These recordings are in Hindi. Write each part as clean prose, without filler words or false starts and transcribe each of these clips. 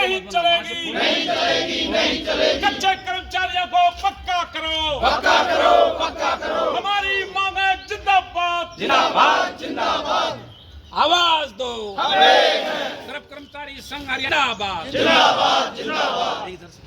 नहीं चलेगी, नहीं चलेगी, नहीं चलेगी। कच्चे कर्मचारियों को पक्का करो, पक्का करो, पक्का करो। हमारी मांगे जिंदाबाद, जिंदाबाद, जिंदाबाद। आवाज दो, सर्व कर्मचारी संघ हरियाणा जिंदाबाद, जिंदाबाद, जिंदाबाद।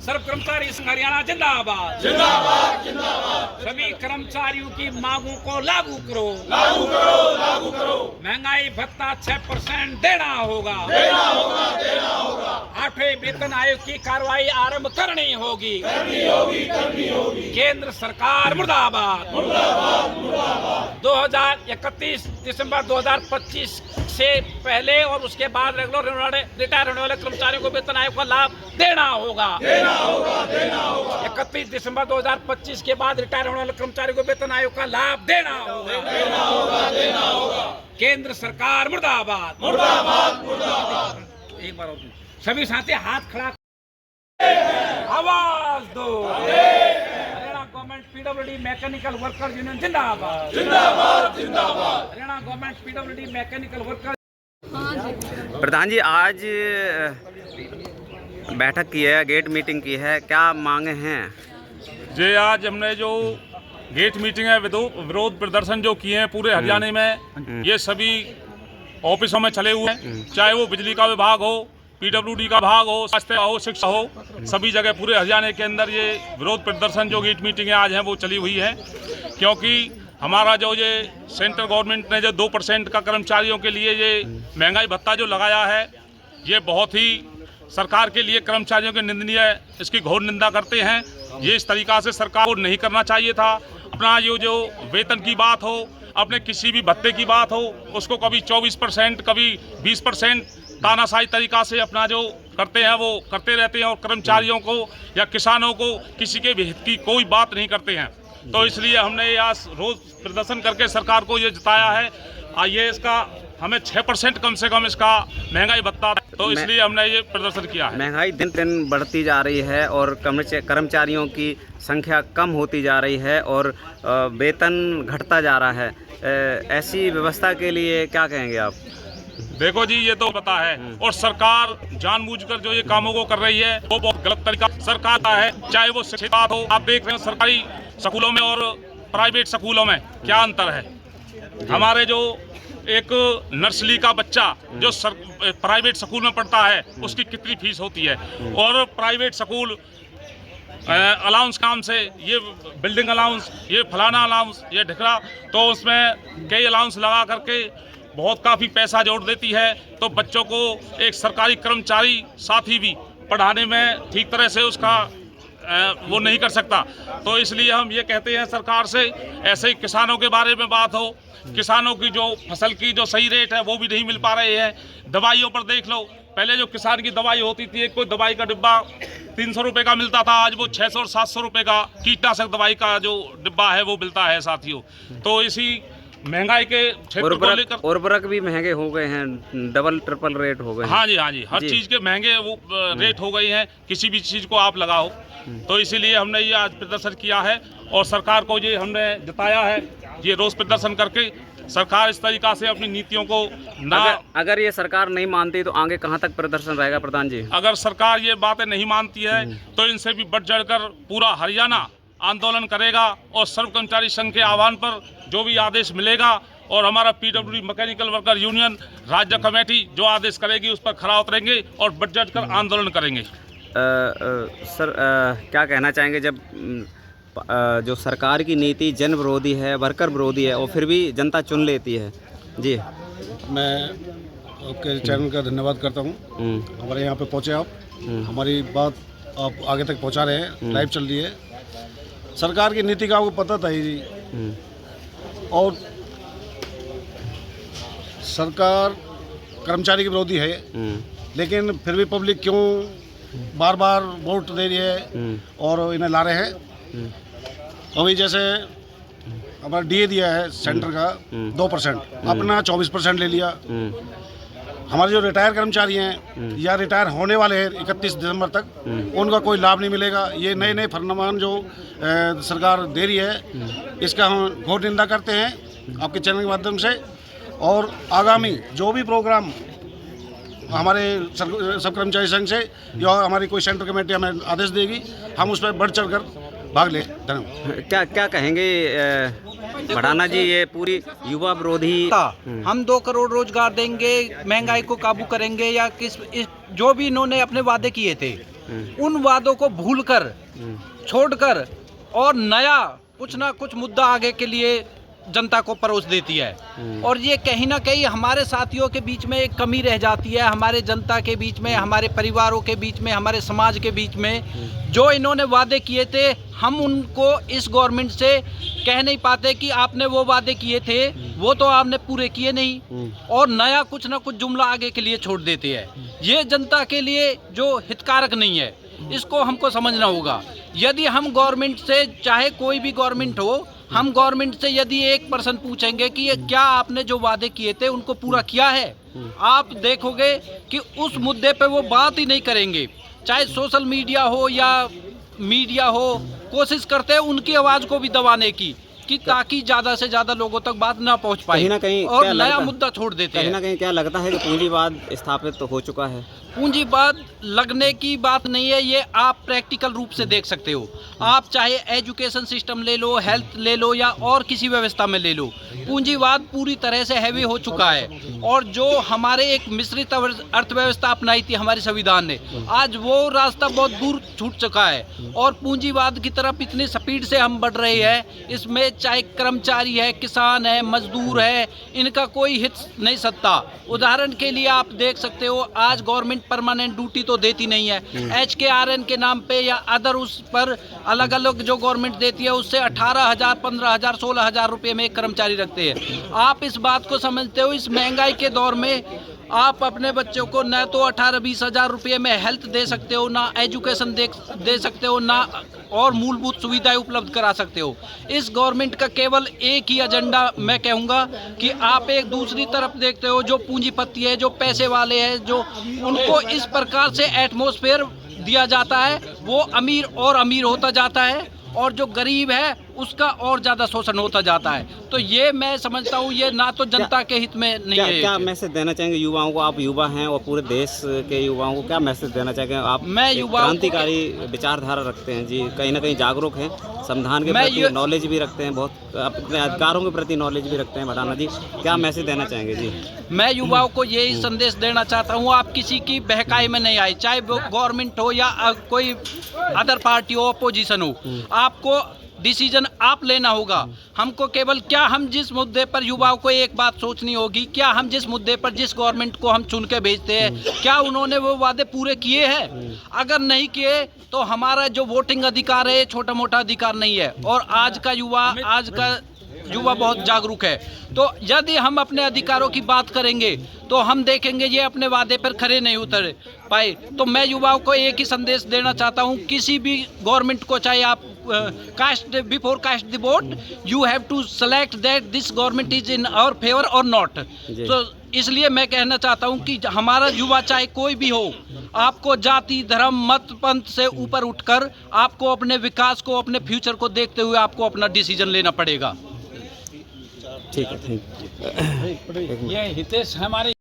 सर्व कर्मचारी संघ हरियाणा जिंदाबाद, जिंदाबाद, जिंदाबाद। सभी कर्मचारियों की मांगों को लागू करो, लागू करो, लागू करो। महंगाई भत्ता 6% देना होगा, देना होगा, देना होगा। 8वें वेतन आयोग की कार्रवाई आरंभ करनी होगी, करनी होगी, करनी होगी। केंद्र सरकार मुर्दाबाद, मुर्दाबाद, मुर्दाबाद। 2031 दिसंबर 2025 से पहले और उसके बाद रेगुलर रिटायर होने वाले कर्मचारियों को वेतन आयोग का लाभ देना होगा, देना होगा, देना होगा। 31 दिसंबर 2025 के बाद रिटायर होने वाले कर्मचारियों को वेतन आयोग का लाभ देना होगा, देना होगा, देना होगा। केंद्र सरकार मुर्दाबाद, मुर्दाबाद, मुर्दाबाद। एक बार और सभी साथी हाथ खड़ा, आवाज दो। Haryana government PWD mechanical workers union जिंदाबाद, जिंदाबाद, जिंदाबाद। Haryana government PWD mechanical workers. प्रधान जी, आज बैठक की है, गेट मीटिंग की है, क्या मांगे हैं? जी, आज हमने जो गेट मीटिंग है, विरोध प्रदर्शन जो किए हैं पूरे हरियाणा में, ये सभी ऑफिसों में चले हुए हैं, चाहे वो बिजली का विभाग हो, पीडब्ल्यूडी का विभाग हो, स्वास्थ्य हो, शिक्षा हो, सभी जगह पूरे हरियाणा के अंदर ये विरोध प्रदर्शन जो गेट मीटिंगें आज हैं वो चली हुई है। क्योंकि हमारा जो ये सेंट्रल गवर्नमेंट ने जो 2% का कर्मचारियों के लिए ये महंगाई भत्ता जो लगाया है, ये बहुत ही सरकार के लिए कर्मचारियों के निंदनीय है, इसकी घोर निंदा करते हैं। ये इस तरीका से सरकार को नहीं करना चाहिए था। अपना जो वेतन की बात हो, अपने किसी भी भत्ते की बात हो, उसको कभी 24%, कभी 20% तानाशाही तरीका से अपना जो करते हैं वो करते रहते हैं, और कर्मचारियों को या किसानों को किसी के भी हित की कोई बात नहीं करते हैं। तो इसलिए हमने आज रोज प्रदर्शन करके सरकार को ये जताया है, ये इसका हमें 6% कम से कम इसका महंगाई भत्ता, तो इसलिए हमने ये प्रदर्शन किया है। महंगाई दिन दिन बढ़ती जा रही है और कर्मचारियों की संख्या कम होती जा रही है और वेतन घटता जा रहा है। ऐसी व्यवस्था के लिए क्या कहेंगे आप? देखो जी, ये तो पता है, और सरकार जानबूझकर जो ये कामों को कर रही है वो बहुत गलत तरीका सरकार का है। चाहे वो शिक्षा बात हो, आप देख रहे हैं सरकारी स्कूलों में और प्राइवेट स्कूलों में क्या अंतर है। हमारे जो एक नर्सरी का बच्चा जो प्राइवेट स्कूल में पढ़ता है, उसकी कितनी फीस होती है, और प्राइवेट स्कूल अलाउंस काम से ये बिल्डिंग अलाउंस, ये फलाना अलाउंस, ये ढिकरा, तो उसमें कई अलाउंस लगा करके बहुत काफ़ी पैसा जोड़ देती है। तो बच्चों को एक सरकारी कर्मचारी साथी भी पढ़ाने में ठीक तरह से उसका वो नहीं कर सकता। तो इसलिए हम ये कहते हैं सरकार से, ऐसे ही किसानों के बारे में बात हो, किसानों की जो फसल की जो सही रेट है वो भी नहीं मिल पा रहे हैं। दवाइयों पर देख लो, पहले जो किसान की दवाई होती थी, कोई दवाई का डिब्बा 300 रुपये का मिलता था, आज वो 600 और 700 रुपये का कीटनाशक दवाई का जो डिब्बा है वो मिलता है साथियों। तो इसी महंगाई के क्षेत्र को लेकर उर्वरक भी महंगे हो गए हैं, डबल ट्रिपल रेट हो गए हैं। हाँ जी, हाँ जी, हर चीज़ के महंगे वो रेट हो गई हैं, किसी भी चीज़ को आप लगाओ। तो इसीलिए हमने ये आज प्रदर्शन किया है और सरकार को ये हमने जताया है, ये रोज प्रदर्शन करके सरकार इस तरीका से अपनी नीतियों को ना, अगर ये सरकार नहीं मानती तो आगे कहाँ तक प्रदर्शन रहेगा प्रधान जी? अगर सरकार ये बातें नहीं मानती है तो इनसे भी बढ़ चढ़कर पूरा हरियाणा आंदोलन करेगा, और सर्व कर्मचारी संघ के आह्वान पर जो भी आदेश मिलेगा, और हमारा पीडब्ल्यूडी मैकेनिकल वर्कर यूनियन राज्य कमेटी जो आदेश करेगी उस पर खरा उतरेंगे और बढ़ चढ़कर आंदोलन करेंगे। सर, क्या कहना चाहेंगे जब जो सरकार की नीति जन विरोधी है, वर्कर विरोधी है, और फिर भी जनता चुन लेती है? जी, मैं आपके चैनल का धन्यवाद करता हूँ, हमारे यहाँ पे पहुँचे आप, हमारी बात आप आगे तक पहुँचा रहे हैं, लाइव चल रही है। सरकार की नीति का आपको पता था ही जी, और सरकार कर्मचारी के विरोधी है, लेकिन फिर भी पब्लिक क्यों बार बार वोट दे रही है और इन्हें ला रहे हैं। अभी जैसे हमारा डीए दिया है सेंटर का 2%, अपना 24% ले लिया। हमारे जो रिटायर कर्मचारी हैं या रिटायर होने वाले हैं 31 दिसंबर तक, उनका कोई लाभ नहीं मिलेगा। ये नए नए फरमान जो सरकार दे रही है, इसका हम घोर निंदा करते हैं आपके चैनल के माध्यम से। और आगामी जो भी प्रोग्राम हमारे सब कर्मचारी संघ से या हमारी कोई सेंट्रल कमेटी हमें आदेश देगी, हम उस पर बढ़ चढ़ कर भाग ले। धन्यवाद। क्या क्या कहेंगे भड़ाना जी, ये पूरी युवा विरोधी हम 2 करोड़ रोजगार देंगे, महंगाई को काबू करेंगे या जो भी इन्होंने अपने वादे किए थे उन वादों को भूलकर छोड़कर और नया कुछ ना कुछ मुद्दा आगे के लिए जनता को परोस देती है। और ये कहीं ना कहीं हमारे साथियों के बीच में एक कमी रह जाती है, हमारे जनता के बीच में, हमारे परिवारों के बीच में, हमारे समाज के बीच में। जो इन्होंने वादे किए थे हम उनको इस गवर्नमेंट से कह नहीं पाते कि आपने वो वादे किए थे वो तो आपने पूरे किए नहीं, और नया कुछ ना कुछ जुमला आगे के लिए छोड़ देते हैं। ये जनता के लिए जो हितकारक नहीं है, इसको हमको समझना होगा। यदि हम गवर्नमेंट से, चाहे कोई भी गवर्नमेंट हो, हम गवर्नमेंट से यदि 1% पूछेंगे कि ये क्या आपने जो वादे किए थे उनको पूरा किया है, आप देखोगे कि उस मुद्दे पे वो बात ही नहीं करेंगे। चाहे सोशल मीडिया हो या मीडिया हो, कोशिश करते हैं उनकी आवाज़ को भी दबाने की, कि ताकि ज़्यादा से ज़्यादा लोगों तक बात ना पहुंच पाए, कहीं ना कहीं और नया मुद्दा छोड़ देते हैं। कहीं ना कहीं क्या लगता है कि पूंजीवाद स्थापित तो हो चुका है? पूंजीवाद लगने की बात नहीं है, ये आप प्रैक्टिकल रूप से देख सकते हो। आप चाहे एजुकेशन सिस्टम ले लो, हेल्थ ले लो या और किसी व्यवस्था में ले लो, पूंजीवाद पूरी तरह से हैवी हो चुका है। और जो हमारे एक मिश्रित अर्थव्यवस्था अपनाई थी हमारे संविधान ने, आज वो रास्ता बहुत दूर छूट चुका है और पूंजीवाद की तरफ इतनी स्पीड से हम बढ़ रहे हैं। इसमें चाहे कर्मचारी है, किसान है, मजदूर है, इनका कोई हित नहीं सकता। उदाहरण के लिए आप देख सकते हो, आज गवर्नमेंट परमानेंट ड्यूटी तो देती नहीं है, HKRN के नाम पे या अदर उस पर अलग अलग जो गवर्नमेंट देती है उससे 18,000, 15,000, 16,000 रुपये में एक कर्मचारी रखते हैं। आप इस बात को समझते हो, इस महंगाई के दौर में आप अपने बच्चों को न तो 18-20 हज़ार रुपये में हेल्थ दे सकते हो, ना एजुकेशन दे सकते हो, ना और मूलभूत सुविधाएं उपलब्ध करा सकते हो। इस गवर्नमेंट का केवल एक ही एजेंडा मैं कहूँगा कि आप एक दूसरी तरफ देखते हो, जो पूंजीपति है, जो पैसे वाले हैं, जो उनको इस प्रकार से एटमॉस्फेयर दिया जाता है, वो अमीर और अमीर होता जाता है और जो गरीब है उसका और ज़्यादा शोषण होता जाता है। तो ये मैं समझता हूँ ये ना तो जनता के हित में नहीं है। क्या मैसेज देना चाहेंगे युवाओं को? आप युवा हैं और पूरे देश के युवाओं को क्या मैसेज देना चाहेंगे आप? मैं युवाओं क्रांतिकारी विचारधारा रखते हैं जी, कहीं ना कहीं जागरूक हैं, संविधान के प्रति नॉलेज भी रखते हैं, बहुत अपने अधिकारों के प्रति नॉलेज भी रखते हैं। भड़ाना जी, क्या मैसेज देना चाहेंगे जी? मैं युवाओं को यही संदेश देना चाहता हूँ, आप किसी की बहकाई में नहीं आए, चाहे वो गवर्नमेंट हो या कोई अदर पार्टी हो, अपोजिशन हो, आपको डिसीजन आप लेना होगा। हमको केवल क्या हम जिस मुद्दे पर, युवाओं को एक बात सोचनी होगी, क्या हम जिस मुद्दे पर जिस गवर्नमेंट को हम चुन के भेजते हैं, क्या उन्होंने वो वादे पूरे किए हैं? अगर नहीं किए तो हमारा जो वोटिंग अधिकार है छोटा मोटा अधिकार नहीं है। और आज का युवा बहुत जागरूक है। तो यदि हम अपने अधिकारों की बात करेंगे तो हम देखेंगे ये अपने वादे पर खरे नहीं उतर पाए। तो मैं युवाओं को एक ही संदेश देना चाहता हूँ, किसी भी गवर्नमेंट को, चाहे आप cast before cast the vote, you have to select that this government is in our favour और नॉट। तो इसलिए मैं कहना चाहता हूँ कि हमारा युवा चाहे कोई भी हो, आपको जाति, धर्म, मत, पंथ से ऊपर उठकर आपको अपने विकास को, अपने फ्यूचर को देखते हुए आपको अपना डिसीजन लेना पड़ेगा। ठीक है, थैंक यू। ये हितेश हमारे